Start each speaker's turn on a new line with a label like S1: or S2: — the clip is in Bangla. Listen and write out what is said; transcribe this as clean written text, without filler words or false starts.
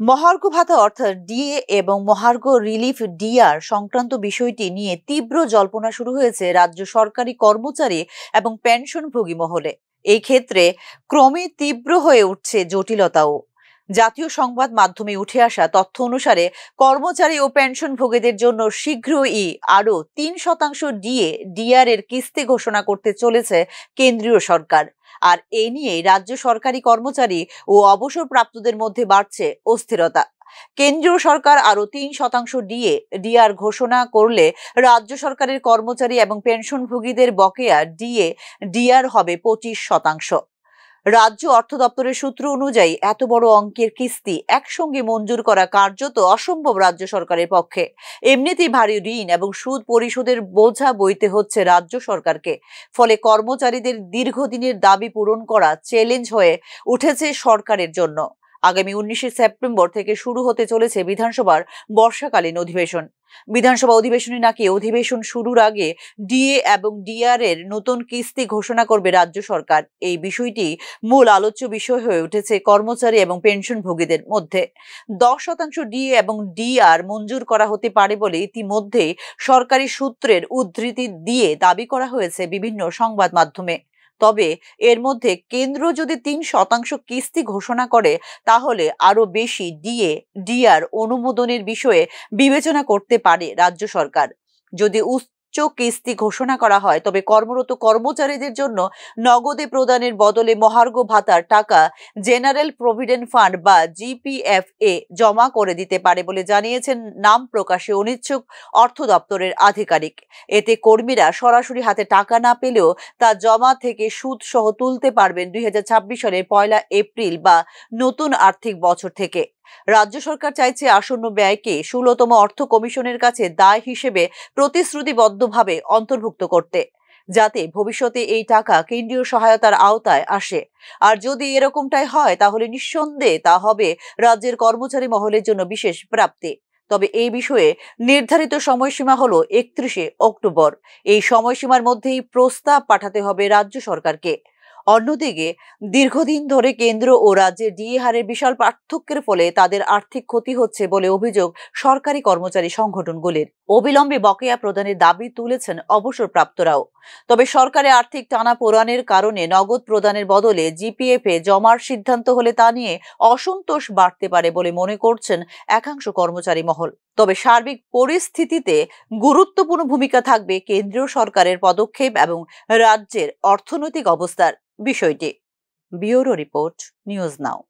S1: মহার্ঘ ভাতা অর্থাৎ ডিএ এবং মহার্ঘ রিলিফ ডিআর সংক্রান্ত বিষয়টি নিয়ে তীব্র জল্পনা শুরু হয়েছে রাজ্য সরকারি কর্মচারী এবং পেনশনভোগী মহলে। এই ক্ষেত্রে ক্রমে তীব্র হয়ে উঠছে জটিলতাও। জাতীয় সংবাদ মাধ্যমে উঠে আসা তথ্য অনুসারে কর্মচারী ও পেনশনভোগীদের জন্য শীঘ্রই আরও ৩% ডিএ ডিআর এর কিস্তি ঘোষণা করতে চলেছে কেন্দ্রীয় সরকার। আর এ নিয়ে রাজ্য সরকারি কর্মচারী ও অবসরপ্রাপ্তদের মধ্যে বাড়ছে অস্থিরতা। কেন্দ্রীয় সরকার আরো ৩% ডিএ ডিআর ঘোষণা করলে রাজ্য সরকারের কর্মচারী এবং পেনশনভোগীদের বকেয়া ডিএ ডিআর হবে ২৫%। রাজ্য অর্থ দপ্তরের সূত্র অনুযায়ী এত বড় অঙ্কের কিস্তি একসঙ্গে মঞ্জুর করা কার্যত অসম্ভব রাজ্য সরকারের পক্ষে। এমনিতেই ভারী ঋণ এবং সুদ পরিশোধের বোঝা বইতে হচ্ছে রাজ্য সরকারকে। ফলে কর্মচারীদের দীর্ঘদিনের দাবি পূরণ করা চ্যালেঞ্জ হয়ে উঠেছে সরকারের জন্য। আগামী ১৯শে সেপ্টেম্বর থেকে শুরু হতে চলেছে বিধানসভার বর্ষাকালীন অধিবেশন। বিধানসভা অধিবেশনে নাকি অধিবেশন শুরুর আগে ডিএ এবং ডিআর এর নতুন কিস্তি ঘোষণা করবে রাজ্য সরকার। এই বিষয়টি মূল আলোচ্য বিষয় হয়ে উঠেছে কর্মচারী এবং পেনশনভোগীদের মধ্যে। ১০% ডিএ এবং ডিআর মঞ্জুর করা হতে পারে বলে ইতিমধ্যেই সরকারি সূত্রের উদ্ধৃতি দিয়ে দাবি করা হয়েছে বিভিন্ন সংবাদ মাধ্যমে। তবে এর মধ্যে কেন্দ্র যদি ৩% কিস্তি ঘোষণা করে তাহলে আরো বেশি ডিএ ডিআর অনুমোদনের বিষয়ে বিবেচনা করতে পারে রাজ্য সরকার। যদি উচ্চ কিস্তি ঘোষণা করা হয় তবে কর্মরত কর্মচারীদের জন্য নগদে প্রদানের বদলে মহার্ঘ ভাতার টাকা জেনারেল প্রভিডেন্ট ফান্ড বা জিপিএফ এ জমা করে দিতে পারে বলে জানিয়েছেন নাম প্রকাশে অনিচ্ছুক অর্থ দপ্তরের আধিকারিক। এতে কর্মীরা সরাসরি হাতে টাকা না পেলেও তা জমা থেকে সুদ সহ তুলতে পারবেন ২০২৬ সালের ১ এপ্রিল বা নতুন আর্থিক বছর থেকে। রাজ্য সরকার চাইছে আসন্ন ব্যয়কে ১৬তম অর্থ কমিশনের কাছে দায় হিসেবে প্রতিশ্রুতিবদ্ধভাবে অন্তর্ভুক্ত করতে, যাতে ভবিষ্যতে এই টাকা কেন্দ্রীয় সহায়তার আওতায় আসে। আর যদি এরকমটাই হয় তাহলে নিঃসন্দেহে তা হবে রাজ্যের কর্মচারী মহলের জন্য বিশেষ প্রাপ্তি। তবে এই বিষয়ে নির্ধারিত সময়সীমা হলো ৩১শে অক্টোবর। এই সময়সীমার মধ্যেই প্রস্তাব পাঠাতে হবে রাজ্য সরকারকে। অন্যদিকে দীর্ঘদিন ধরে কেন্দ্র ও রাজ্যের ডিএ হারের বিশাল পার্থক্যের ফলে তাদের আর্থিক ক্ষতি হচ্ছে বলে অভিযোগ সরকারি কর্মচারী সংগঠনগুলির। অবিলম্বে বকেয়া প্রদানের দাবি তুলেছেন অবসরপ্রাপ্তরাও। তবে সরকারের আর্থিক টানাপোড়েনের কারণে নগদ প্রদানের বদলে জিপিএফ এ জমার সিদ্ধান্ত হলে তা নিয়ে অসন্তোষ বাড়তে পারে বলে মনে করছেন একাংশ কর্মচারী মহল। তবে সার্বিক পরিস্থিতিতে গুরুত্বপূর্ণ ভূমিকা থাকবে কেন্দ্রীয় সরকারের পদক্ষেপ এবং রাজ্যের অর্থনৈতিক অবস্থার বিষয়টি। Bureau report, news now.